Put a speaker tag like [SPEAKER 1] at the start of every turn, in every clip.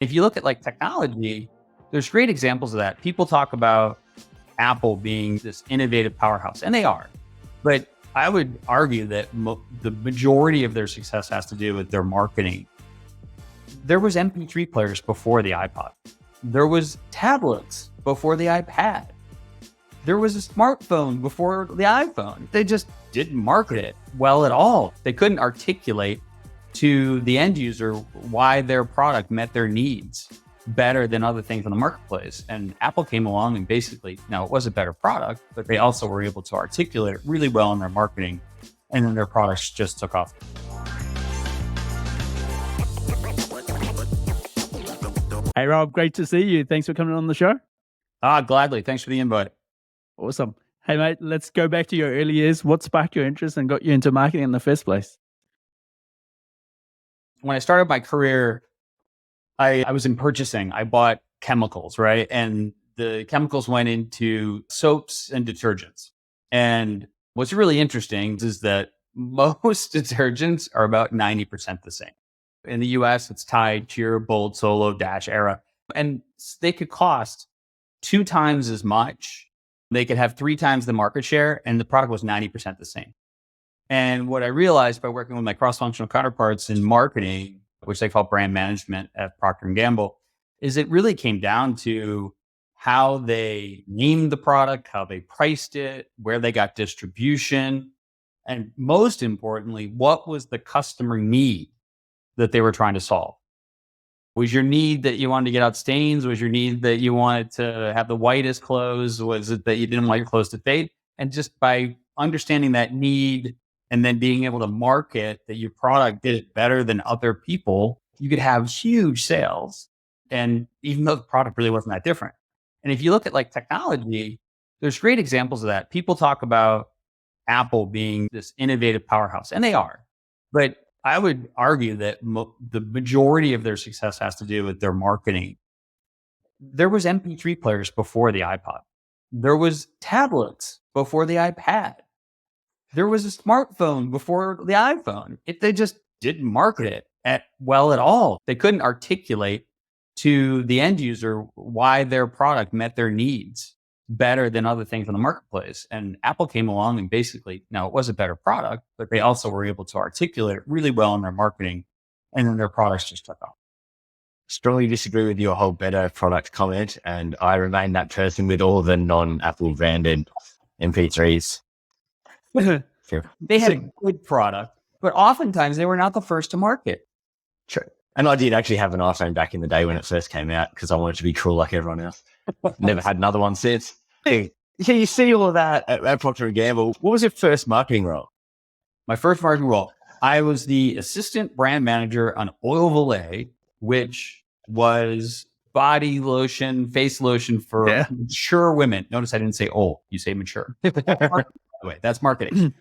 [SPEAKER 1] If you look at like technology, there's great examples of that. People talk about Apple being this innovative powerhouse, and they are. But I would argue that the majority of their success has to do with their marketing. There was MP3 players before the iPod. There was tablets before the iPad. There was a smartphone before the iPhone. They just didn't market it well at all. They couldn't articulate to the end user why their product met their needs better than other things in the marketplace. And Apple came along and basically, now it was a better product, but they also were able to articulate it really well in their marketing, and then their products just took off.
[SPEAKER 2] Hey, Rob, great to see you. Thanks for coming on the show.
[SPEAKER 1] Gladly. Thanks for the invite.
[SPEAKER 2] Awesome. Hey, mate, let's go back to your early years. What sparked your interest and got you into marketing in the first place?
[SPEAKER 1] When I started my career, I was in purchasing. I bought chemicals, right? And the chemicals went into soaps and detergents. And what's really interesting is that most detergents are about 90% the same. In the US, it's Tide, Pure, Bold, Solo, Dash, Era. And they could cost 2 times as much. They could have 3 times the market share, and the product was 90% the same. And what I realized by working with my cross-functional counterparts in marketing, which they call brand management at Procter Gamble, is it really came down to how they named the product, how they priced it, where they got distribution, and most importantly, what was the customer need that they were trying to solve. Was your need that you wanted to get out stains? Was your need that you wanted to have the whitest clothes? Was it that you didn't want your clothes to fade? And just by understanding that need and then being able to market that your product did it better than other people, you could have huge sales. And even though the product really wasn't that different. And if you look at like technology, there's great examples of that. People talk about Apple being this innovative powerhouse, and they are. But I would argue that the majority of their success has to do with their marketing. There was MP3 players before the iPod. There was tablets before the iPad. There was a smartphone before the iPhone. They just didn't market it well at all. They couldn't articulate to the end user why their product met their needs better than other things in the marketplace. And Apple came along and basically, now it was a better product, but they also were able to articulate it really well in their marketing, and then their products just took off.
[SPEAKER 3] Strongly disagree with your whole better product comment, and I remain that person with all the non-Apple branded MP3s.
[SPEAKER 1] They had a good product, but oftentimes they were not the first to market.
[SPEAKER 3] True. And I did actually have an iPhone back in the day when it first came out because I wanted to be cool like everyone else. Never had another one since. Hey, you see all of that at Procter & Gamble. What was your first marketing role?
[SPEAKER 1] My first marketing role, I was the assistant brand manager on Oil Valet, which was body lotion, face lotion for mature women. Notice I didn't say old. You say mature. By the way, that's marketing.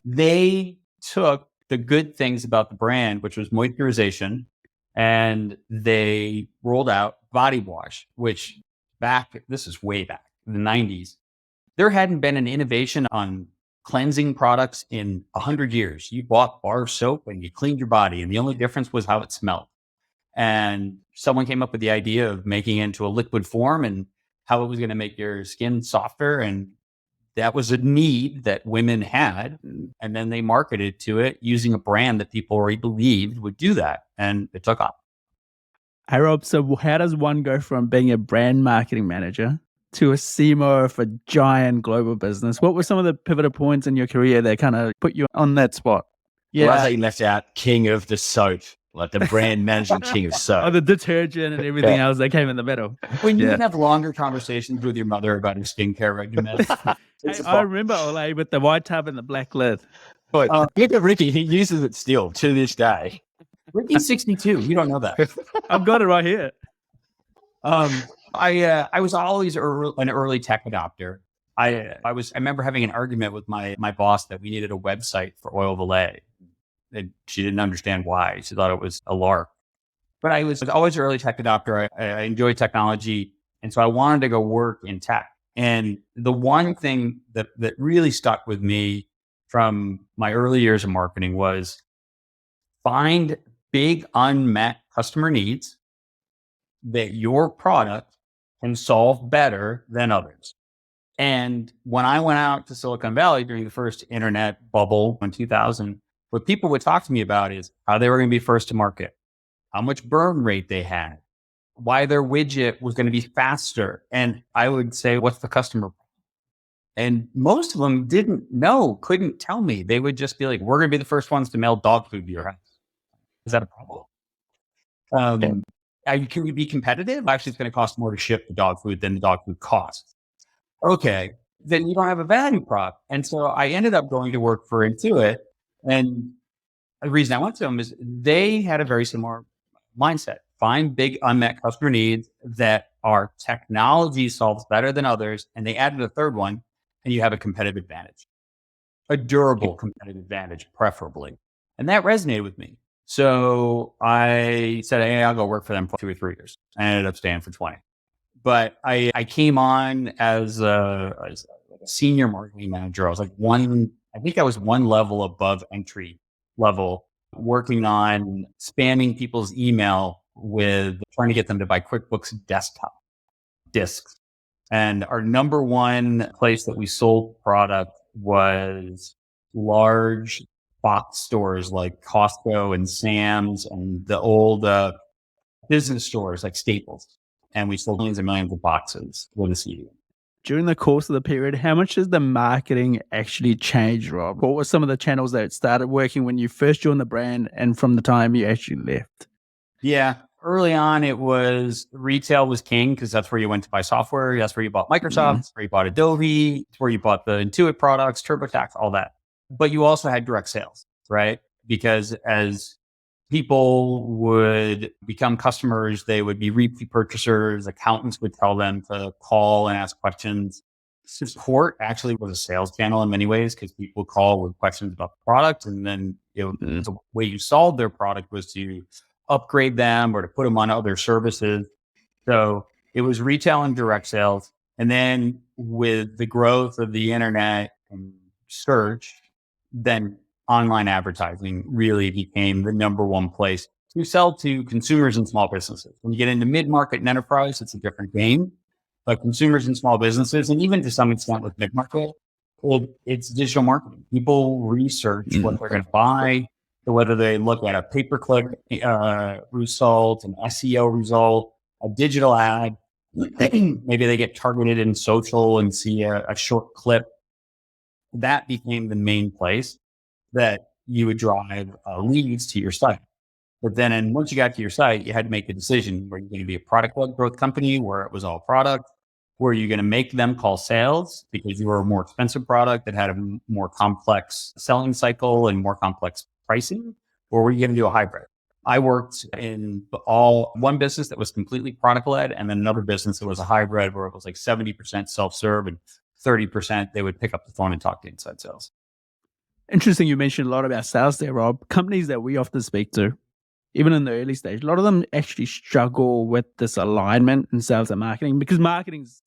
[SPEAKER 1] They took the good things about the brand, which was moisturization, and they rolled out body wash, which this is way back in the 90s. There hadn't been an innovation on cleansing products in 100 years. You bought bar soap and you cleaned your body, and the only difference was how it smelled. And someone came up with the idea of making it into a liquid form and how it was going to make your skin softer. And that was a need that women had. And then they marketed to it using a brand that people already believed would do that. And it took off.
[SPEAKER 2] Hey, Rob, so how does one go from being a brand marketing manager to a CMO of a giant global business? What were some of the pivotal points in your career that kind of put you on that spot?
[SPEAKER 3] Yeah. Well, I think you left out king of the soap, like the brand management king of soap.
[SPEAKER 2] Oh, the detergent and everything else that came in the middle.
[SPEAKER 1] When you can have longer conversations with your mother about your skincare regimen.
[SPEAKER 2] Hey, I remember Olay with the white tub and the black lid.
[SPEAKER 3] But look at Ricky. He uses it still to this day.
[SPEAKER 1] Ricky's 62. You don't know that.
[SPEAKER 2] I've got it right here.
[SPEAKER 1] I was always an early tech adopter. I remember having an argument with my boss that we needed a website for Oil Valet. And she didn't understand why. She thought it was a lark. But I was always an early tech adopter. I enjoy technology. And so I wanted to go work in tech. And the one thing that really stuck with me from my early years of marketing was find big unmet customer needs that your product can solve better than others. And when I went out to Silicon Valley during the first internet bubble in 2000, what people would talk to me about is how they were going to be first to market, how much burn rate they had, why their widget was going to be faster. And I would say, what's the customer? And most of them didn't know, couldn't tell me. They would just be like, we're going to be the first ones to mail dog food to your house. Is that a problem? Can we be competitive? Actually, it's going to cost more to ship the dog food than the dog food costs. Okay, then you don't have a value prop. And so I ended up going to work for Intuit. And the reason I went to them is they had a very similar mindset. Find big unmet customer needs that our technology solves better than others. And they added a third one, and you have a competitive advantage, a durable competitive advantage, preferably. And that resonated with me. So I said, hey, I'll go work for them for 2 or 3 years. I ended up staying for 20. But I came on as a senior marketing manager. I was like I think I was one level above entry level, working on spamming people's email with trying to get them to buy QuickBooks desktop discs. And our number one place that we sold product was large box stores like Costco and Sam's and the old business stores like Staples. And we sold millions and millions of boxes with a CD.
[SPEAKER 2] During the course of the period, how much has the marketing actually changed, Rob? What were some of the channels that started working when you first joined the brand and from the time you actually left?
[SPEAKER 1] Yeah. Early on, it was retail was king because that's where you went to buy software. That's where you bought Microsoft. That's where you bought Adobe. It's where you bought the Intuit products, TurboTax, all that. But you also had direct sales, right? Because as people would become customers, they would be repeat purchasers. Accountants would tell them to call and ask questions. Support actually was a sales channel in many ways because people call with questions about the product. And then the way you solved their product was to upgrade them or to put them on other services. So it was retail and direct sales. And then with the growth of the internet and search, then online advertising really became the number one place to sell to consumers and small businesses. When you get into mid-market and enterprise, it's a different game. But consumers and small businesses, and even to some extent with mid-market, well, it's digital marketing. People research what they're going to buy, so whether they look at a pay-per-click result, an SEO result, a digital ad, maybe they get targeted in social and see a short clip. That became the main place that you would drive leads to your site. But then once you got to your site, you had to make a decision. Were you going to be a product-led growth company where it was all product? Were you going to make them call sales because you were a more expensive product that had a more complex selling cycle and more complex pricing? Or were you going to do a hybrid? I worked in one business that was completely product-led and then another business that was a hybrid where it was like 70% self-serve and 30% they would pick up the phone and talk to inside sales.
[SPEAKER 2] Interesting. You mentioned a lot about sales there, Rob. Companies that we often speak to, even in the early stage, a lot of them actually struggle with this alignment in sales and marketing because marketing's,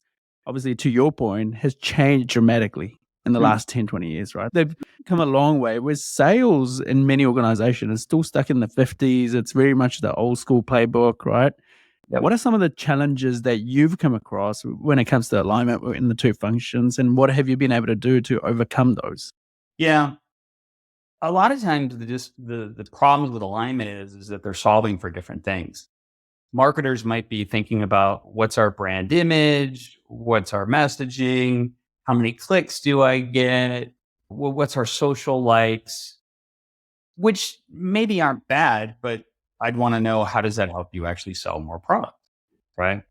[SPEAKER 2] obviously, to your point, has changed dramatically in the last 10, 20 years, right? They've come a long way, whereas sales in many organizations is still stuck in the 50s. It's very much the old school playbook, right?
[SPEAKER 1] Yep.
[SPEAKER 2] What are some of the challenges that you've come across when it comes to alignment in the two functions, and what have you been able to do to overcome those?
[SPEAKER 1] Yeah. A lot of times the problems with alignment is that they're solving for different things. Marketers might be thinking about what's our brand image, what's our messaging, how many clicks do I get, what's our social likes, which maybe aren't bad, but I'd want to know how does that help you actually sell more product, right?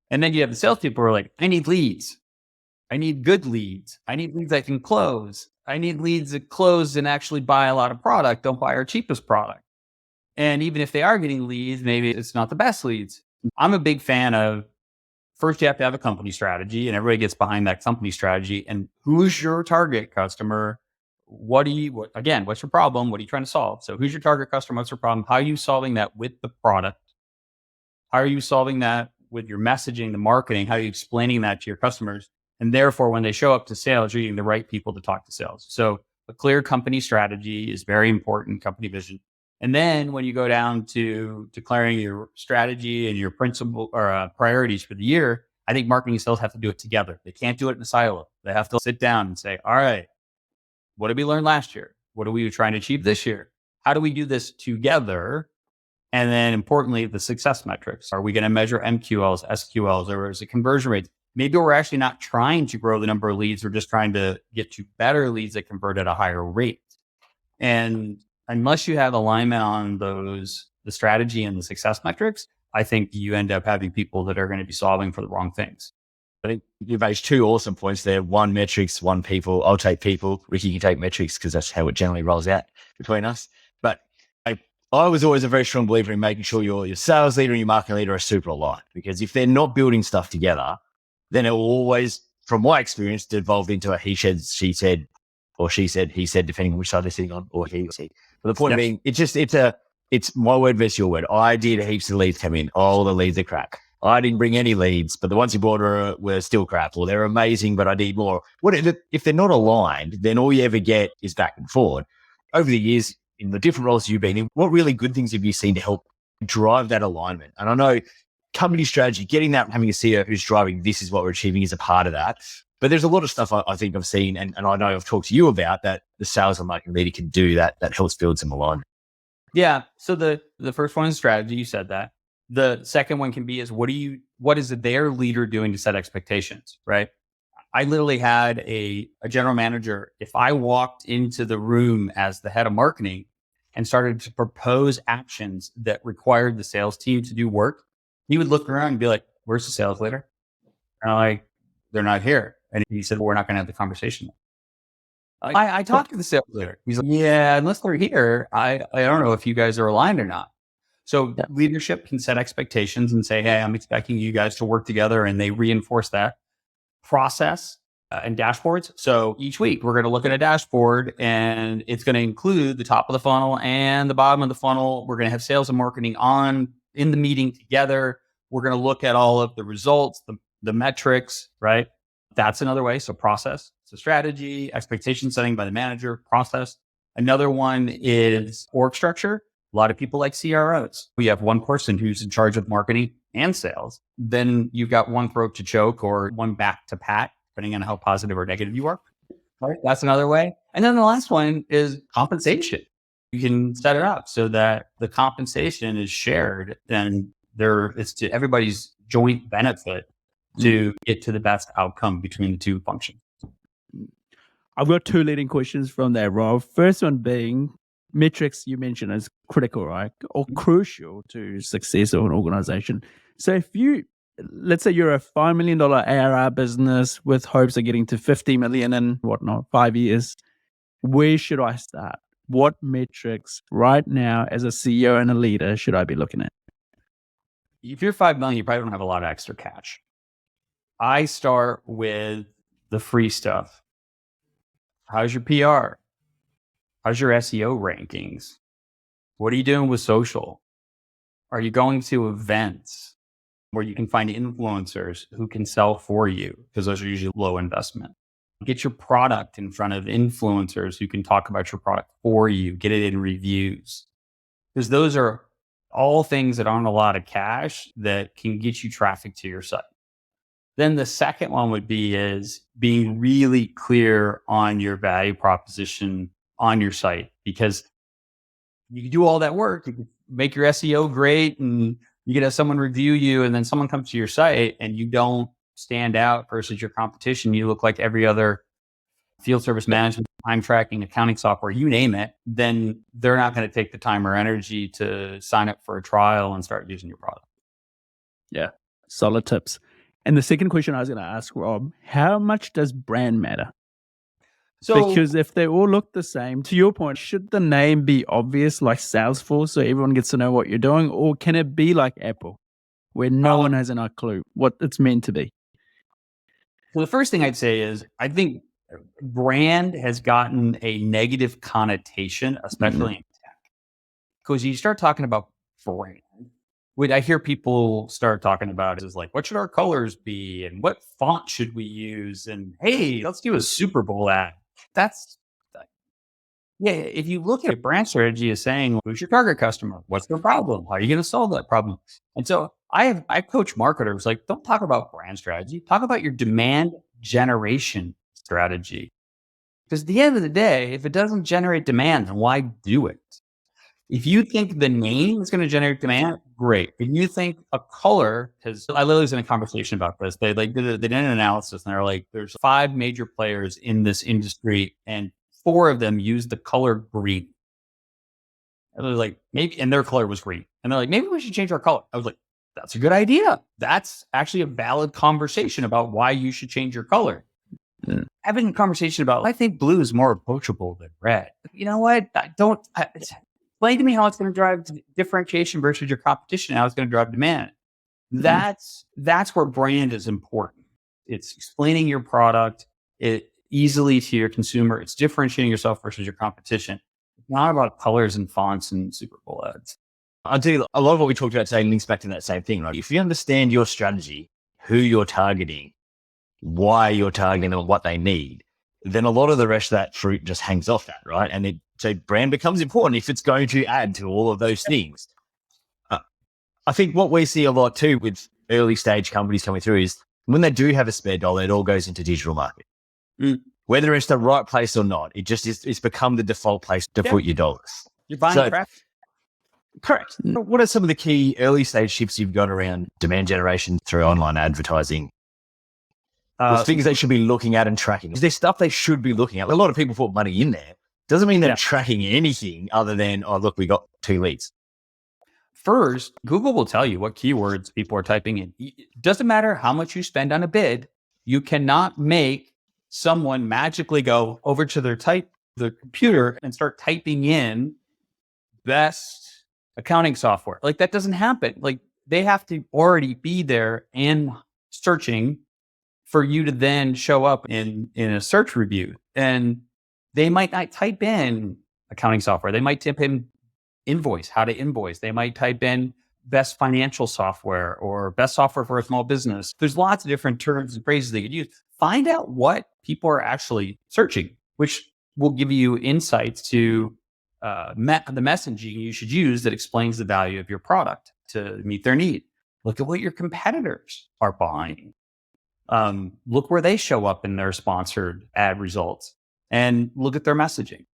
[SPEAKER 1] And then you have the salespeople who are like, I need leads. I need good leads. I need leads I can close. I need leads that close and actually buy a lot of product. Don't buy our cheapest product. And even if they are getting leads, maybe it's not the best leads. I'm a big fan of first you have to have a company strategy and everybody gets behind that company strategy. And who's your target customer? What's your problem? What are you trying to solve? So who's your target customer? What's your problem? How are you solving that with the product? How are you solving that with your messaging, the marketing? How are you explaining that to your customers? And therefore, when they show up to sales, you're getting the right people to talk to sales. So a clear company strategy is very important, company vision. And then when you go down to declaring your strategy and your principal or priorities for the year, I think marketing and sales have to do it together. They can't do it in a silo. They have to sit down and say, all right, what did we learn last year? What are we trying to achieve this year? How do we do this together? And then importantly, the success metrics. Are we going to measure MQLs, SQLs, or is it conversion rates? Maybe we're actually not trying to grow the number of leads. We're just trying to get to better leads that convert at a higher rate. And unless you have alignment on those, the strategy and the success metrics, I think you end up having people that are going to be solving for the wrong things.
[SPEAKER 3] I think you've raised two awesome points there. One, metrics, one, people. I'll take people. Ricky can take metrics because that's how it generally rolls out between us. But I was always a very strong believer in making sure your sales leader and your marketing leader are super aligned, because if they're not building stuff together, then it will always, from my experience, devolve into a he said, she said, or she said, he said, depending on which side they're sitting on, or he or she. But the point being, it's my word versus your word. I did heaps of leads come in. All the leads are crap. I didn't bring any leads, but the ones you brought were still crap, or they're amazing, but I need more. If they're not aligned, then all you ever get is back and forward. Over the years, in the different roles you've been in, what really good things have you seen to help drive that alignment? And I know company strategy, getting that, having a CEO who's driving, this is what we're achieving, is a part of that. But there's a lot of stuff I think I've seen, and I know I've talked to you about, that the sales and marketing leader can do that helps build some alignment.
[SPEAKER 1] Yeah. So the first one is strategy. You said that. The second one can be is what is their leader doing to set expectations, right? I literally had a general manager. If I walked into the room as the head of marketing and started to propose actions that required the sales team to do work, he would look around and be like, where's the sales leader? And I'm like, they're not here. And he said, well, we're not going to have the conversation. I talked to the sales leader. He's like, yeah, unless they're here, I don't know if you guys are aligned or not. So leadership can set expectations and say, hey, I'm expecting you guys to work together, and they reinforce that process and dashboards. So each week we're going to look at a dashboard, and it's going to include the top of the funnel and the bottom of the funnel. We're going to have sales and marketing in the meeting together. We're going to look at all of the results, the metrics, right? That's another way. So process, so strategy, expectation setting by the manager, process. Another one is org structure. A lot of people like CROs. We have one person who's in charge of marketing and sales. Then you've got one throat to choke or one back to pat, depending on how positive or negative you are. Right? That's another way. And then the last one is compensation. You can set it up so that the compensation is shared, and it's to everybody's joint benefit to get to the best outcome between the two functions.
[SPEAKER 2] I've got two leading questions from there, Rob. First one being, metrics you mentioned is critical, right? Or crucial to success of an organization. So if let's say you're a $5 million ARR business with hopes of getting to 50 million in 5 years, where should I start? What metrics right now as a CEO and a leader should I be looking at?
[SPEAKER 1] If you're 5 million, you probably don't have a lot of extra cash. I start with the free stuff. How's your PR? How's your SEO rankings? What are you doing with social? Are you going to events where you can find influencers who can sell for you? Because those are usually low investment. Get your product in front of influencers who can talk about your product for you. Get it in reviews. Because those are all things that aren't a lot of cash that can get you traffic to your site. Then the second one would be is being really clear on your value proposition on your site, because you can do all that work. You can make your SEO great, and you can have someone review you, and then someone comes to your site and you don't stand out versus your competition. You look like every other field service management, time tracking, accounting software, you name it. Then they're not going to take the time or energy to sign up for a trial and start using your product.
[SPEAKER 2] Yeah, solid tips. And the second question I was going to ask, Rob, how much does brand matter? Because if they all look the same, to your point, should the name be obvious like Salesforce so everyone gets to know what you're doing? Or can it be like Apple, where no one has a clue what it's meant to be?
[SPEAKER 1] So the first thing I'd say is I think brand has gotten a negative connotation, especially in tech. Because you start talking about brand, what I hear people start talking about is like, what should our colors be? And what font should we use? And hey, let's do a Super Bowl ad. Yeah, if you look at brand strategy as saying, who's your target customer? What's their problem? How are you going to solve that problem? And so I coach marketers like, don't talk about brand strategy. Talk about your demand generation strategy. Because at the end of the day, if it doesn't generate demand, then why do it? If you think the name is going to generate demand, great. If you think a color, because I literally was in a conversation about this, they did an analysis and they're like, there's 5 major players in this industry and 4 of them use the color green. And they're like, maybe, and their color was green. And they're like, maybe we should change our color. I was like, that's a good idea. That's actually a valid conversation about why you should change your color. Having a conversation about, I think blue is more approachable than red. You know what? Explain to me how it's going to drive differentiation versus your competition, how it's going to drive demand. That's where brand is important. It's explaining your product easily to your consumer. It's differentiating yourself versus your competition. It's not about colors and fonts and Super Bowl ads.
[SPEAKER 3] I do. A lot of what we talked about today links back to that same thing, right? If you understand your strategy, who you're targeting, why you're targeting them, and what they need, then a lot of the rest of that fruit just hangs off that, right? And so brand becomes important if it's going to add to all of those things. I think what we see a lot too with early stage companies coming through is when they do have a spare dollar, it all goes into digital marketing. Whether it's the right place or not, it's become the default place to put your dollars.
[SPEAKER 1] You're buying crap.
[SPEAKER 3] Correct. What are some of the key early stage shifts you've got around demand generation through online advertising? Things they should be looking at and tracking. Is there stuff they should be looking at? A lot of people put money in there. Doesn't mean they're tracking anything other than, oh, look, we got 2 leads.
[SPEAKER 1] First, Google will tell you what keywords people are typing in. It doesn't matter how much you spend on a bid. You cannot make someone magically go over to the computer and start typing in best accounting software. Like that doesn't happen. Like they have to already be there and searching for you to then show up in a search review. And they might not type in accounting software. They might type in invoice, how to invoice. They might type in best financial software or best software for a small business. There's lots of different terms and phrases they could use. Find out what people are actually searching, which will give you insights to the messaging you should use that explains the value of your product to meet their need. Look at what your competitors are buying. Look where they show up in their sponsored ad results and look at their messaging.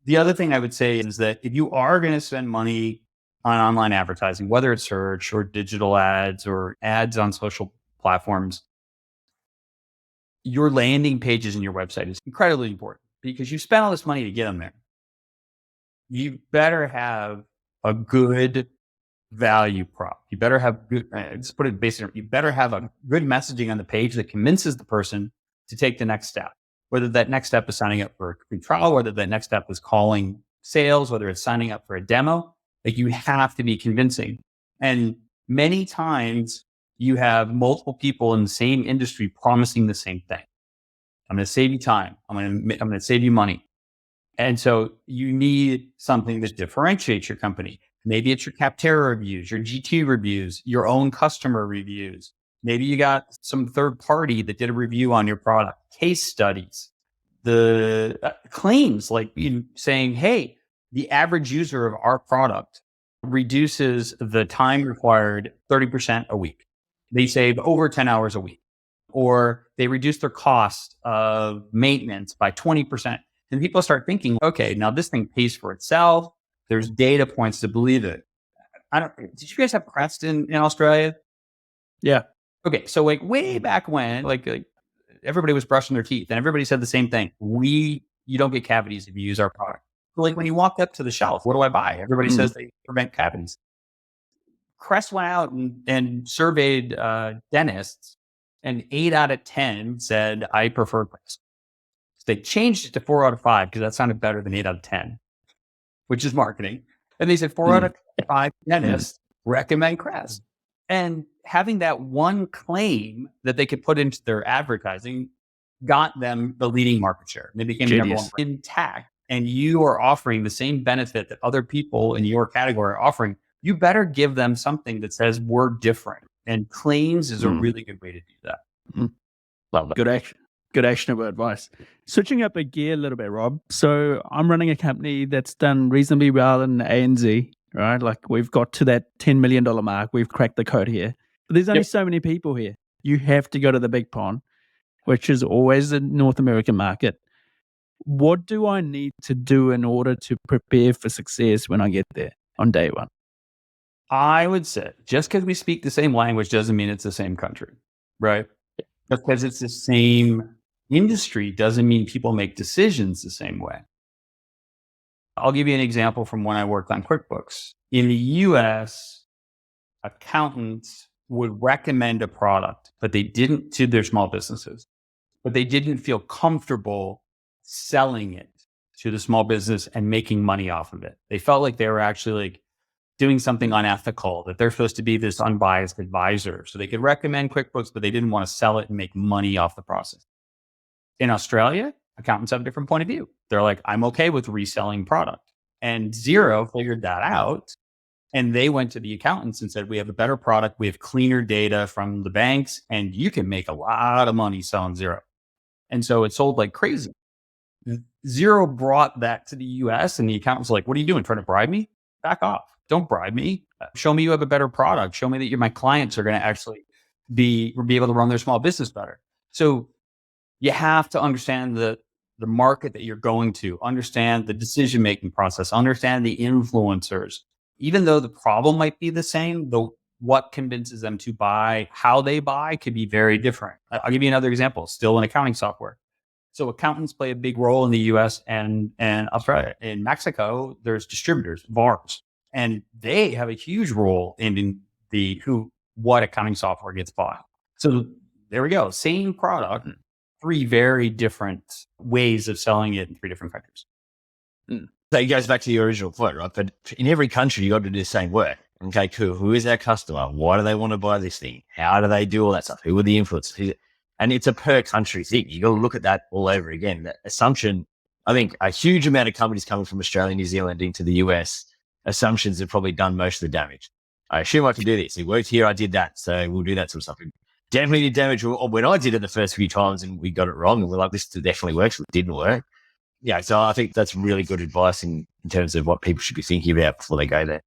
[SPEAKER 1] The other thing I would say is that if you are going to spend money on online advertising, whether it's search or digital ads or ads on social platforms, your landing pages in your website is incredibly important because you spent all this money to get them there. You better have a good value prop. You better have good, just put it basically, you better have a good messaging on the page that convinces the person to take the next step. Whether that next step is signing up for a free trial, whether that next step is calling sales, whether it's signing up for a demo, like you have to be convincing. And many times you have multiple people in the same industry promising the same thing. I'm going to save you time. I'm going to save you money. And so you need something that differentiates your company. Maybe it's your Capterra reviews, your GT reviews, your own customer reviews. Maybe you got some third party that did a review on your product, case studies, the claims like saying, hey, the average user of our product reduces the time required 30% a week. They save over 10 hours a week, or they reduce their cost of maintenance by 20%. And people start thinking, okay, now this thing pays for itself. There's data points to believe it. Did you guys have Crest in Australia?
[SPEAKER 2] Yeah.
[SPEAKER 1] Okay. So like way back when, like everybody was brushing their teeth and everybody said the same thing. You don't get cavities if you use our product. So like when you walk up to the shelf, what do I buy? Everybody says they prevent cavities. Crest went out and surveyed dentists, and 8 out of 10 said, I prefer Crest. So they changed it to 4 out of 5 because that sounded better than 8 out of 10, which is marketing. And they said 4 out of 5 dentists recommend Crest. And having that one claim that they could put into their advertising got them the leading market share. They became the number one intact. And you are offering the same benefit that other people in your category are offering. You better give them something that says we're different. And claims is a really good way to do that.
[SPEAKER 3] Love that.
[SPEAKER 2] Good action. Good actionable advice. Switching up a gear a little bit, Rob. So I'm running a company that's done reasonably well in ANZ, right? Like we've got to that $10 million mark. We've cracked the code here. But there's only so many people here. You have to go to the big pond, which is always the North American market. What do I need to do in order to prepare for success when I get there on day one?
[SPEAKER 1] I would say just because we speak the same language doesn't mean it's the same country, right? Just because it's the same industry doesn't mean people make decisions the same way. I'll give you an example from when I worked on QuickBooks. In the US, accountants would recommend a product, but they didn't to their small businesses, but they didn't feel comfortable selling it to the small business and making money off of it. They felt like they were actually like doing something unethical, that they're supposed to be this unbiased advisor. So they could recommend QuickBooks, but they didn't want to sell it and make money off the process. In Australia, accountants have a different point of view. They're like, I'm okay with reselling product. And Xero figured that out. And they went to the accountants and said, we have a better product. We have cleaner data from the banks, and you can make a lot of money selling Xero. And so it sold like crazy. Xero brought that to the US, and the accountants were like, what are you doing? Trying to bribe me? Back off. Don't bribe me. Show me you have a better product. Show me that my clients are going to actually be able to run their small business better. So you have to understand the market that you're going to, understand the decision-making process, understand the influencers. Even though the problem might be the same, what convinces them to buy, how they buy could be very different. I'll give you another example, still in accounting software. So accountants play a big role in the US and Australia. In Mexico, there's distributors, VARs, and they have a huge role in what accounting software gets bought. So there we go. Same product, 3 very different ways of selling it in 3 different countries.
[SPEAKER 3] So it goes back to your original point, right? But in every country, you got to do the same work. Okay, cool. Who is our customer? Why do they want to buy this thing? How do they do all that stuff? Who are the influencers? And it's a per country thing. You got to look at that all over again. That assumption, I think a huge amount of companies coming from Australia, New Zealand into the US, assumptions have probably done most of the damage. I assume I can do this. It worked here. I did that. So we'll do that sort of stuff. It definitely did damage when I did it the first few times and we got it wrong. And we're like, this definitely works. It didn't work. Yeah. So I think that's really good advice in terms of what people should be thinking about before they go there.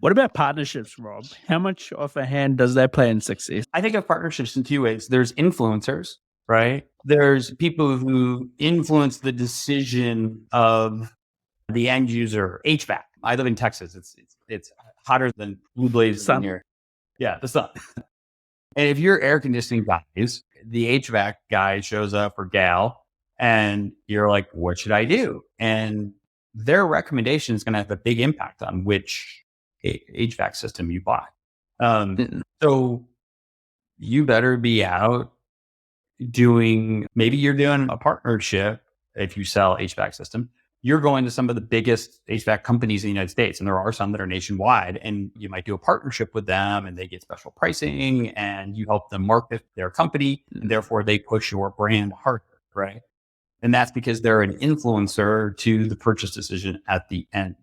[SPEAKER 2] What about partnerships, Rob? How much of a hand does that play in success?
[SPEAKER 1] I think of partnerships in 2 ways. There's influencers, right? There's people who influence the decision of the end user. HVAC. I live in Texas. It's hotter than blue blazes in here. Yeah, the sun. And if you're air conditioning guys, the HVAC guy shows up or gal, and you're like, what should I do? And their recommendation is going to have a big impact on which HVAC system you buy. So you better be out maybe you're doing a partnership. If you sell HVAC system, you're going to some of the biggest HVAC companies in the United States. And there are some that are nationwide, and you might do a partnership with them and they get special pricing and you help them market their company. And therefore they push your brand harder, right? And that's because they're an influencer to the purchase decision at the end.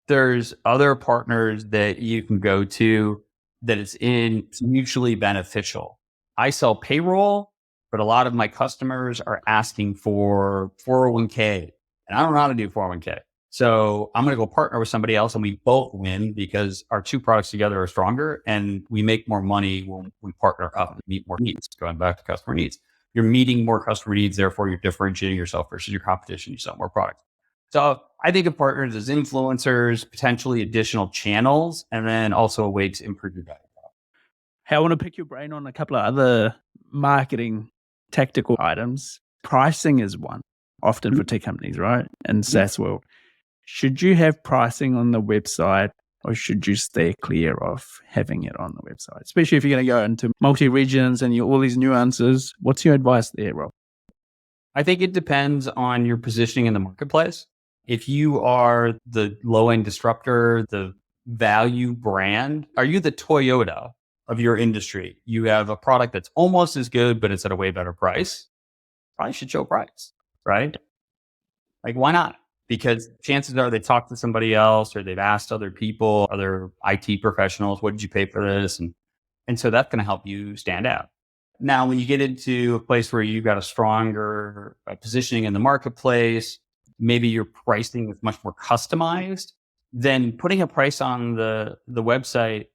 [SPEAKER 1] There's other partners that you can go to that it's mutually beneficial. I sell payroll, but a lot of my customers are asking for 401k, and I don't know how to do 401k. So I'm going to go partner with somebody else and we both win because our 2 products together are stronger and we make more money when we partner up and meet more needs. Going back to customer needs, you're meeting more customer needs. Therefore you're differentiating yourself versus your competition. You sell more products. So I think of partners as influencers, potentially additional channels, and then also a way to improve your value.
[SPEAKER 2] Hey, I want to pick your brain on a couple of other marketing tactical items. Pricing is one, often for tech companies, right? And SaaS world. Should you have pricing on the website or should you stay clear of having it on the website? Especially if you're going to go into multi-regions and all these nuances. What's your advice there, Rob?
[SPEAKER 1] I think it depends on your positioning in the marketplace. If you are the low-end disruptor, the value brand, are you the Toyota of your industry? You have a product that's almost as good, but it's at a way better price. Probably should show price, right? Like, why not? Because chances are they talked to somebody else or they've asked other people, other IT professionals, what did you pay for this? And so that's going to help you stand out. Now, when you get into a place where you've got a stronger positioning in the marketplace, maybe your pricing is much more customized, then putting a price on the website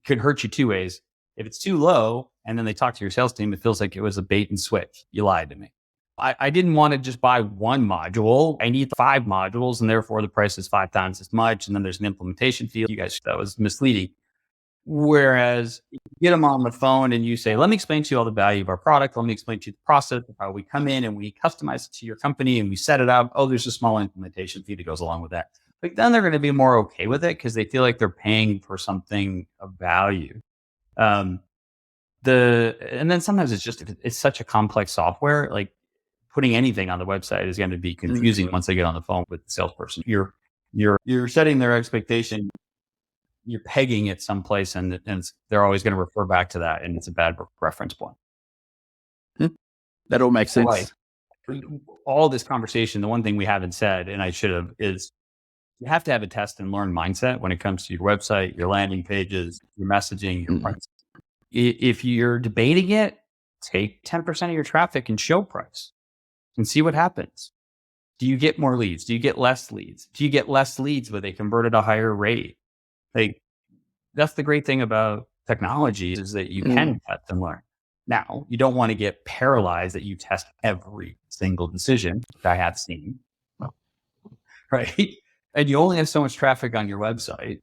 [SPEAKER 1] could hurt you two ways. If it's too low and then they talk to your sales team, it feels like it was a bait and switch. You lied to me. I didn't want to just buy one module. I need 5 modules, and therefore the price is 5 times as much. And then there's an implementation fee. You guys, that was misleading. Whereas you get them on the phone and you say, let me explain to you all the value of our product. Let me explain to you the process of how we come in and we customize it to your company and we set it up. Oh, there's a small implementation fee that goes along with that. But then they're going to be more okay with it because they feel like they're paying for something of value. And then sometimes it's such a complex software, like putting anything on the website is going to be confusing once they get on the phone with the salesperson. You're setting their expectation. You're pegging it someplace and they're always going to refer back to that. And it's a bad reference point.
[SPEAKER 2] That all makes sense.
[SPEAKER 1] Right. All this conversation, the one thing we haven't said, and I should have, is you have to have a test and learn mindset when it comes to your website, your landing pages, your messaging, your price. If you're debating it, take 10% of your traffic and show price and see what happens. Do you get more leads? Do you get less leads? Do you get less leads but they convert at a higher rate? Like, that's the great thing about technology is that you can test and learn. Now, you don't want to get paralyzed that you test every single decision, which I have seen, right? And you only have so much traffic on your website.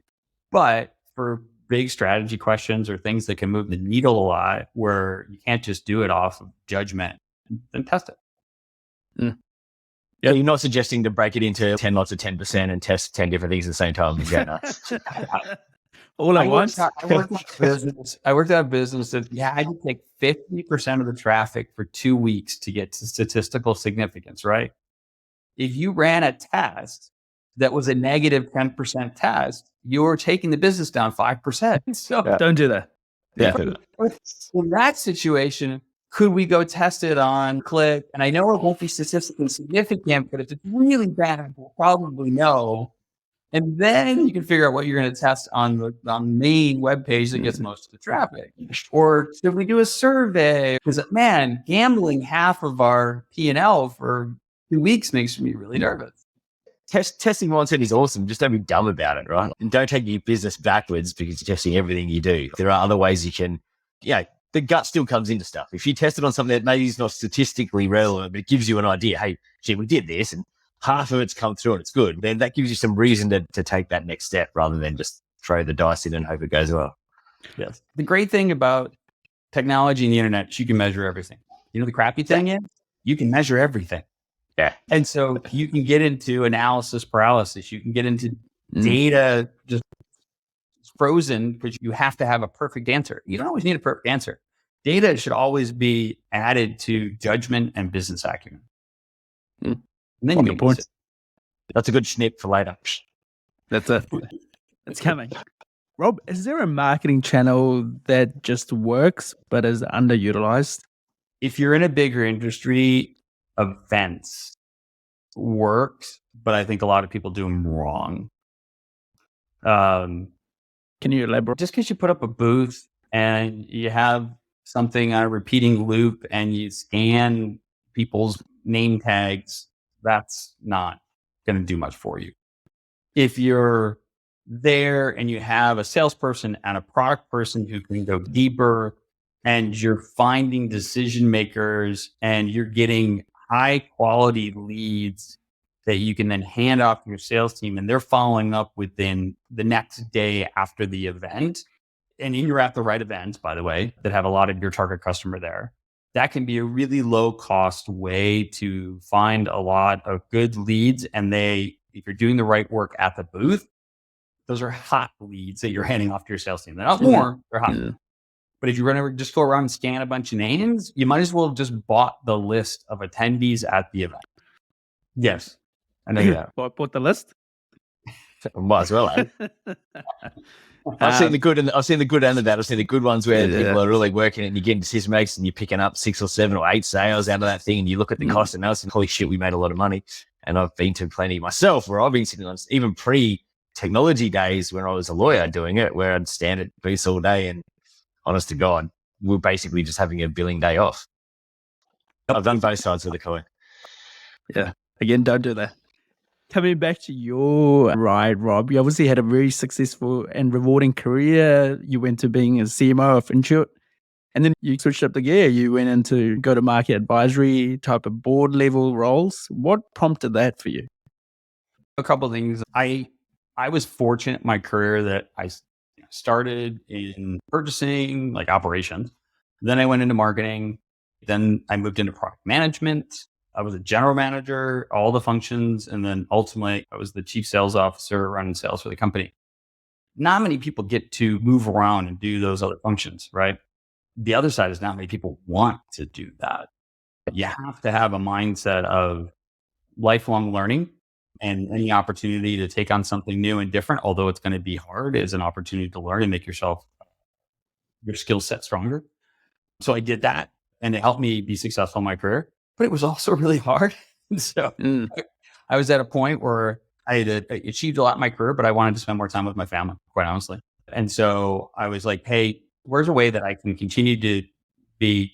[SPEAKER 1] But for big strategy questions or things that can move the needle a lot where you can't just do it off of judgment, then test it.
[SPEAKER 3] Yeah, you're not suggesting to break it into 10 lots of 10% and test 10 different things at the same time and go nuts.
[SPEAKER 2] All at once.
[SPEAKER 1] I worked at a business that, I could take 50% of the traffic for 2 weeks to get to statistical significance, right? If you ran a test that was a negative 10% test, you're taking the business down 5%. So
[SPEAKER 2] don't do that.
[SPEAKER 3] Yeah.
[SPEAKER 1] In that situation, could we go test it on click? And I know it won't be statistically significant, but if it's really bad, we'll probably know. And then you can figure out what you're going to test on the main web page that gets most of the traffic. Or should we do a survey? Because man, gambling half of our P&L for 2 weeks makes me really nervous.
[SPEAKER 3] Testing mindset is awesome. Just don't be dumb about it, right? And don't take your business backwards because you're testing everything you do. There are other ways you can, the gut still comes into stuff. If you test it on something that maybe is not statistically relevant, but it gives you an idea, hey, gee, we did this and half of it's come through and it's good, then that gives you some reason to take that next step rather than just throw the dice in and hope it goes well.
[SPEAKER 1] Yes. The great thing about technology and the internet is you can measure everything. You know, the crappy thing is you can measure everything.
[SPEAKER 3] Yeah.
[SPEAKER 1] And so you can get into analysis paralysis. You can get into data just frozen because you have to have a perfect answer. You don't always need a perfect answer. Data should always be added to judgment and business acumen. And then you make points.
[SPEAKER 3] That's a good snip for later.
[SPEAKER 2] That's it. It's coming. Rob, is there a marketing channel that just works but is underutilized?
[SPEAKER 1] If you're in a bigger industry, events works, but I think a lot of people do them wrong.
[SPEAKER 2] Can you elaborate?
[SPEAKER 1] Just because you put up a booth and you have something on a repeating loop and you scan people's name tags, that's not going to do much for you. If you're there and you have a salesperson and a product person who can go deeper and you're finding decision makers and you're getting high quality leads that you can then hand off to your sales team and they're following up within the next day after the event. And you're at the right events, by the way, that have a lot of your target customer there. That can be a really low cost way to find a lot of good leads. And if you're doing the right work at the booth, those are hot leads that you're handing off to your sales team. They're not warm, they're hot. Yeah. But if you're going to just go around and scan a bunch of names, you might as well have just bought the list of attendees at the event. Yes. I know you have.
[SPEAKER 2] Bought the list?
[SPEAKER 3] Might as well, eh? I've seen the good and the bad. I've seen the good ones where people are really working and you're getting decision makers and you're picking up 6 or 7 or 8 sales out of that thing and you look at the cost analysis and holy shit, we made a lot of money. And I've been to plenty myself where I've been sitting on even pre-technology days when I was a lawyer doing it, where I'd stand at booths all day and honest to God, we're basically just having a billing day off. I've done both sides of the coin.
[SPEAKER 2] Yeah. Again, don't do that. Coming back to your ride, Rob, you obviously had a very successful and rewarding career. You went to being a CMO of INTUIT, and then you switched up the gear. You went into go-to-market advisory type of board level roles. What prompted that for you?
[SPEAKER 1] A couple of things. I was fortunate in my career that I started in purchasing, like operations. Then I went into marketing. Then I moved into product management. I was a general manager, all the functions. And then ultimately I was the chief sales officer running sales for the company. Not many people get to move around and do those other functions, right? The other side is not many people want to do that. You have to have a mindset of lifelong learning, and any opportunity to take on something new and different, although it's going to be hard, is an opportunity to learn and make your skill set stronger. So I did that, and it helped me be successful in my career, but it was also really hard. So I was at a point where I had achieved a lot in my career, but I wanted to spend more time with my family, quite honestly. And so I was like, hey, where's a way that I can continue to be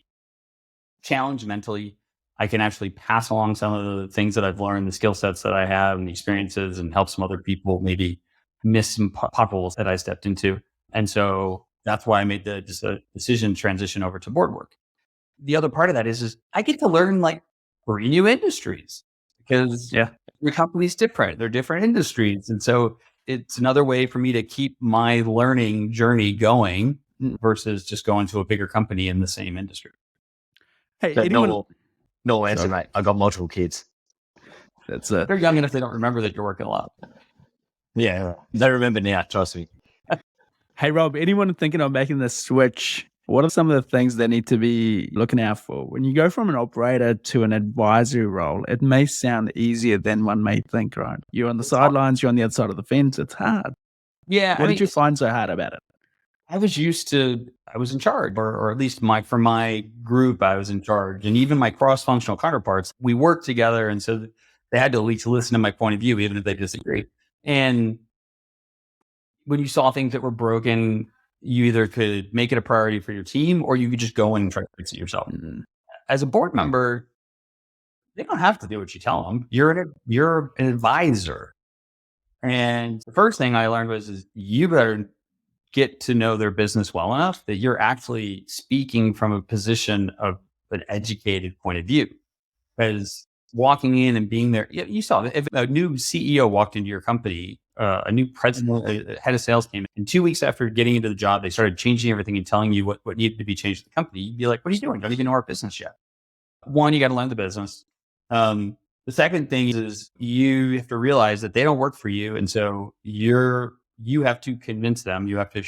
[SPEAKER 1] challenged mentally? I can actually pass along some of the things that I've learned, the skill sets that I have and the experiences, and help some other people maybe miss some potholes that I stepped into. And so that's why I made the decision to transition over to board work. The other part of that is I get to learn like 3 new industries, because every company's different. They're different industries. And so it's another way for me to keep my learning journey going versus just going to a bigger company in the same industry.
[SPEAKER 2] Hey,
[SPEAKER 3] No answer, mate. I got multiple kids.
[SPEAKER 2] That's it.
[SPEAKER 1] They're young enough they don't remember that you're working a lot.
[SPEAKER 3] Yeah, they remember now, trust me.
[SPEAKER 2] Hey, Rob, anyone thinking of making the switch, what are some of the things they need to be looking out for? When you go from an operator to an advisory role, it may sound easier than one may think, right? You're on the sidelines, you're on the other side of the fence. It's hard.
[SPEAKER 1] Yeah.
[SPEAKER 2] What did you find so hard about it?
[SPEAKER 1] I was in charge, or at least for my group, I was in charge. And even my cross-functional counterparts, we worked together. And so they had to at least listen to my point of view, even if they disagreed. And when you saw things that were broken, you either could make it a priority for your team, or you could just go in and try to fix it yourself. As a board member, they don't have to do what you tell them. You're an advisor. And the first thing I learned was you better get to know their business well enough that you're actually speaking from a position of an educated point of view. Because walking in and being there, you saw if a new CEO walked into your company, a new president, head of sales came in, and 2 weeks after getting into the job, they started changing everything and telling you what needed to be changed in the company. You'd be like, what are you doing? Don't even know our business yet. One, you got to learn the business. The second thing is you have to realize that they don't work for you. And so you have to convince them, you have to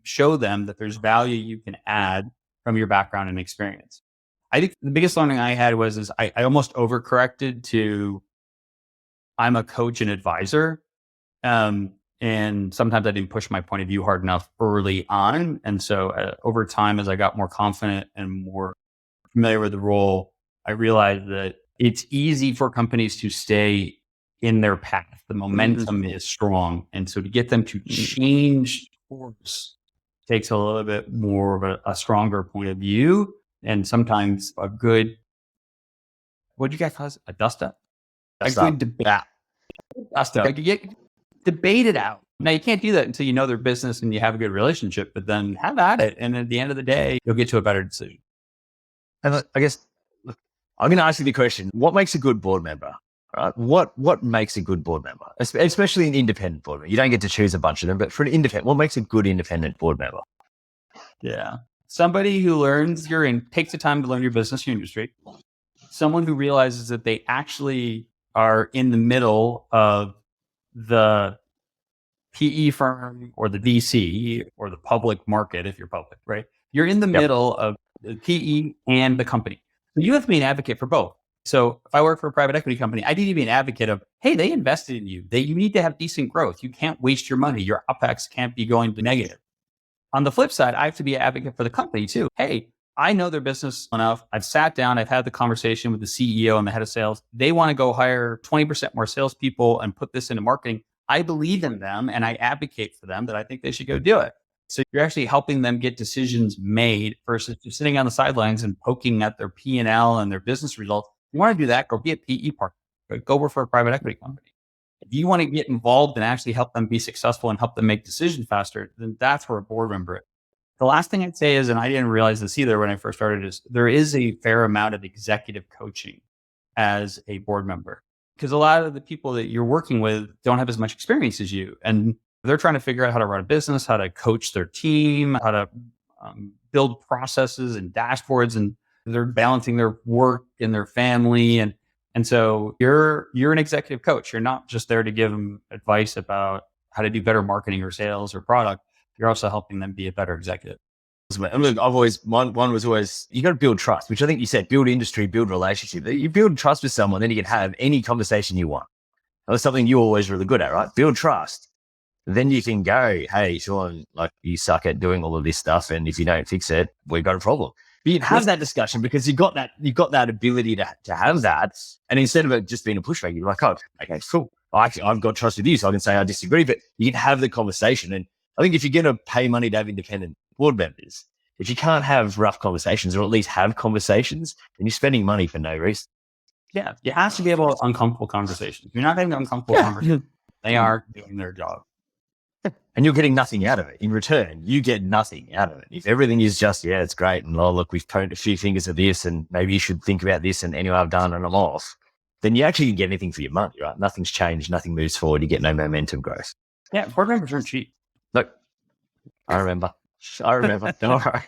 [SPEAKER 1] show them that there's value you can add from your background and experience. I think the biggest learning I had was I almost overcorrected to I'm a coach and advisor. And sometimes I didn't push my point of view hard enough early on. And so over time, as I got more confident and more familiar with the role, I realized that it's easy for companies to stay in their path. The momentum is strong. And so to get them to change course takes a little bit more of a stronger point of view. And sometimes a good, what do you guys call it? A dust up? A good debate. Dust up. Like you get debated out. Now you can't do that until you know their business and you have a good relationship, but then have at it. And at the end of the day, you'll get to a better decision.
[SPEAKER 3] And I guess, look, I'm going to ask you the question, what makes a good board member? Right? What makes a good board member? Especially an independent board member. You don't get to choose a bunch of them, but for an independent, what makes a good independent board member?
[SPEAKER 1] Yeah. Somebody who takes the time to learn your business, your industry. Someone who realizes that they actually are in the middle of the PE firm or the VC or the public market, if you're public, right? You're in the middle of the PE and the company. So you have to be an advocate for both. So if I work for a private equity company, I need to be an advocate of, hey, they invested in you. You need to have decent growth. You can't waste your money. Your OpEx can't be going to negative. On the flip side, I have to be an advocate for the company too. Hey, I know their business enough. I've sat down, I've had the conversation with the CEO and the head of sales. They want to go hire 20% more salespeople and put this into marketing. I believe in them and I advocate for them that I think they should go do it. So you're actually helping them get decisions made versus just sitting on the sidelines and poking at their P&L and their business results. You want to do that, go be a PE partner, go work for a private equity company. If you want to get involved and actually help them be successful and help them make decisions faster, then that's where a board member is. The last thing I'd say is, and I didn't realize this either when I first started, is there is a fair amount of executive coaching as a board member, because a lot of the people that you're working with don't have as much experience as you. And they're trying to figure out how to run a business, how to coach their team, how to build processes and dashboards, and they're balancing their work and their family. And so you're an executive coach. You're not just there to give them advice about how to do better marketing or sales or product. You're also helping them be a better executive.
[SPEAKER 3] I've always, one was always, you got to build trust, which I think you said, build industry, build relationship. You build trust with someone, then you can have any conversation you want. That's something you're always really good at, right? Build trust. Then you can go, hey, Sean, like you suck at doing all of this stuff. And if you don't fix it, we've got a problem. But you have that discussion because you've got that ability to have that. And instead of it just being a pushback, you're like, oh, okay, cool. I've got trust with you, so I can say I disagree, but you can have the conversation. And I think if you're going to pay money to have independent board members, if you can't have rough conversations or at least have conversations, then you're spending money for no reason.
[SPEAKER 1] Yeah, you have to be able to have uncomfortable conversations. If you're not having uncomfortable conversations, they are doing their job.
[SPEAKER 3] And you're getting nothing out of it. In return, you get nothing out of it. If everything is just, yeah, it's great, and oh, look, we've pointed a few fingers at this, and maybe you should think about this, and anyway, I've done and I'm off, then you actually get anything for your money, right? Nothing's changed, nothing moves forward, you get no momentum growth.
[SPEAKER 1] Yeah, board members aren't cheap.
[SPEAKER 3] Look, I remember. Don't worry.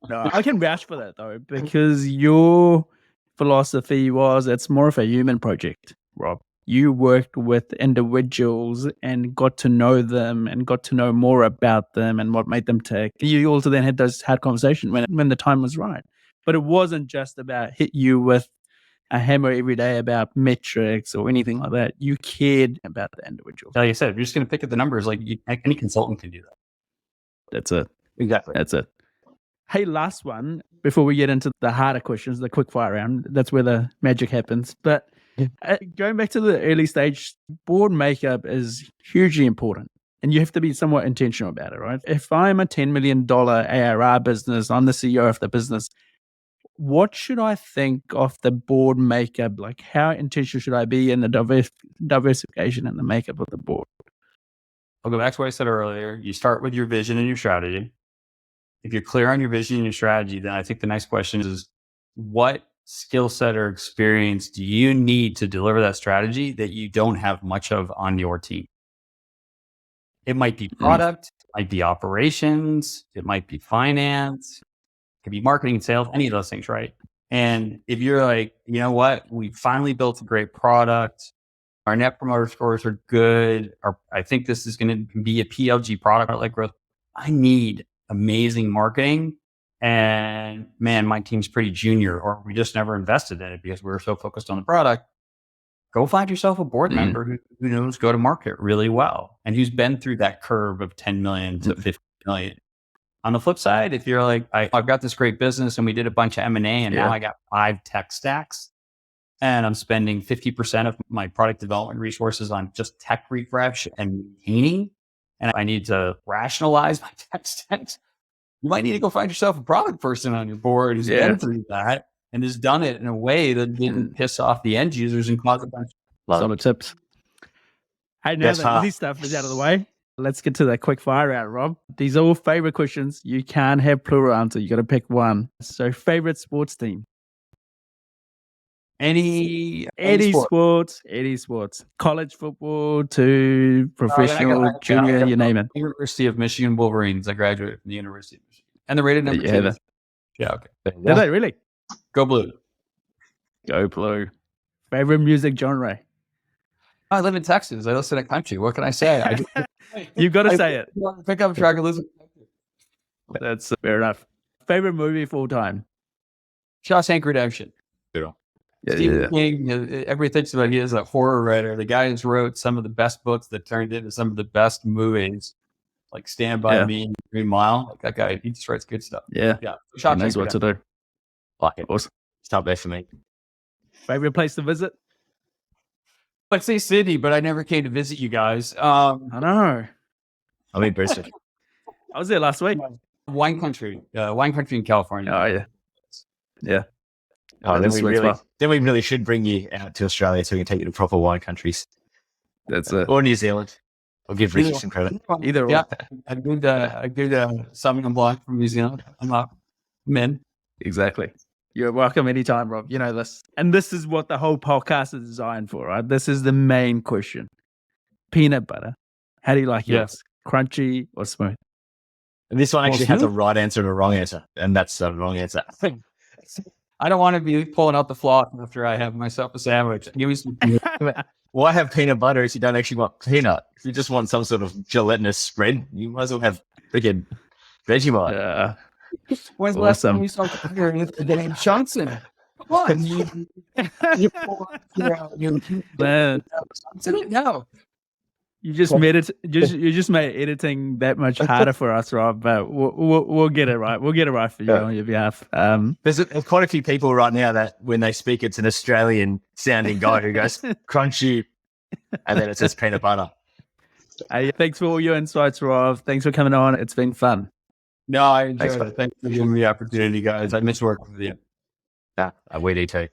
[SPEAKER 2] No, I can vouch for that though, because your philosophy was it's more of a human project, Rob. You worked with individuals and got to know them and got to know more about them and what made them tick. You also then had those hard conversations when the time was right. But it wasn't just about hit you with a hammer every day about metrics or anything like that. You cared about the individual.
[SPEAKER 1] Like I said, if you're just going to pick at the numbers, like any consultant can do that.
[SPEAKER 2] That's it.
[SPEAKER 3] Exactly.
[SPEAKER 2] That's it. Hey, last one before we get into the harder questions, the quick fire round. That's where the magic happens. But going back to the early stage, board makeup is hugely important. And you have to be somewhat intentional about it, right? If I'm a $10 million ARR business, I'm the CEO of the business, what should I think of the board makeup? Like, how intentional should I be in the diversification and the makeup of the board?
[SPEAKER 1] I'll go back to what I said earlier. You start with your vision and your strategy. If you're clear on your vision and your strategy, then I think the next question is, what skill set or experience do you need to deliver that strategy that you don't have much of on your team? It might be product, it might be operations, it might be finance, it could be marketing and sales, any of those things, right? And if you're like, you know what, we finally built a great product, our net promoter scores are good, I think this is going to be a PLG product like growth. I need amazing marketing. And man, my team's pretty junior, or we just never invested in it because we were so focused on the product. Go find yourself a board member who knows go to market really well and who's been through that curve of 10 million to 50 million. On the flip side, if you're like, I've got this great business and we did a bunch of M&A and now I got 5 tech stacks and I'm spending 50% of my product development resources on just tech refresh and maintaining, and I need to rationalize my tech stacks, you might need to go find yourself a product person on your board who's been through that and has done it in a way that didn't piss off the end users and cause a bunch
[SPEAKER 2] of solid tips. Hey, now that easy stuff is out of the way, let's get to that quick fire round, Rob. These are all favorite questions. You can't have plural answer. You got to pick one. So, favorite sports team? Any sports. College football to professional, junior, you name it.
[SPEAKER 1] University of Michigan Wolverines. I graduated from the University of Michigan. And they're rated number 2. Yeah, okay.
[SPEAKER 2] Did they really?
[SPEAKER 1] Go Blue.
[SPEAKER 2] Go Blue. Favorite music genre?
[SPEAKER 1] I live in Texas. I listen to country. What can I say?
[SPEAKER 2] You've got to say it.
[SPEAKER 1] Pick up a track and listen.
[SPEAKER 2] That's fair enough. Favorite movie of all time?
[SPEAKER 1] Shawshank Redemption. Stephen King, everybody thinks about he is a horror writer. The guy who's wrote some of the best books that turned into some of the best movies, like Stand By Me and Green Mile. Like that guy, he just writes good stuff.
[SPEAKER 2] Yeah. He knows what to do.
[SPEAKER 3] Like it. Awesome. It's not bad for me.
[SPEAKER 2] Favorite place to visit?
[SPEAKER 1] I'd say Sydney, but I never came to visit you guys.
[SPEAKER 2] I know.
[SPEAKER 3] I'm in Brisbane.
[SPEAKER 2] I was there last week.
[SPEAKER 1] Wine country in California.
[SPEAKER 2] Oh, yeah. Yeah.
[SPEAKER 3] Oh,
[SPEAKER 2] That
[SPEAKER 3] then
[SPEAKER 2] is
[SPEAKER 3] we
[SPEAKER 2] sweet
[SPEAKER 3] really,
[SPEAKER 2] spot.
[SPEAKER 3] then we really should bring you out to Australia so we can take you to proper wine countries
[SPEAKER 2] That's it.
[SPEAKER 3] or New Zealand. I'll give Ricky
[SPEAKER 1] Either
[SPEAKER 3] some credit.
[SPEAKER 2] Either
[SPEAKER 1] Yeah,
[SPEAKER 2] or.
[SPEAKER 1] a good Sauvignon Blanc from New Zealand. I'm up. I'm in.
[SPEAKER 2] Exactly. You're welcome anytime, Rob. You know this. And this is what the whole podcast is designed for, right? This is the main question. Peanut butter. How do you like
[SPEAKER 1] Yeah.
[SPEAKER 2] yours? Crunchy or smooth?
[SPEAKER 3] And this one actually has a
[SPEAKER 1] smooth.
[SPEAKER 3] right answer and a wrong answer, and that's the wrong answer.
[SPEAKER 1] I don't want to be pulling out the flock after I have myself a sandwich. Give me some.
[SPEAKER 3] Why have peanut butter if you don't actually want peanut? If you just want some sort of gelatinous spread, you might as well have freaking Vegemite.
[SPEAKER 2] Yeah.
[SPEAKER 1] When's the last time
[SPEAKER 2] Awesome.
[SPEAKER 1] you saw Dave Johnson? Come on, you
[SPEAKER 2] Man,
[SPEAKER 1] no.
[SPEAKER 2] you just made it. You just made editing that much harder for us, Rob. But we'll get it right. We'll get it right for you on your behalf.
[SPEAKER 3] There's quite a few people right now that when they speak, it's an Australian sounding guy who goes crunchy, and then it says peanut butter.
[SPEAKER 2] Hey, thanks for all your insights, Rob. Thanks for coming on. It's been fun.
[SPEAKER 1] No, I enjoyed
[SPEAKER 3] Thanks,
[SPEAKER 1] it. Thanks for giving me the opportunity, guys. I miss working with you.
[SPEAKER 3] Yeah, we do too.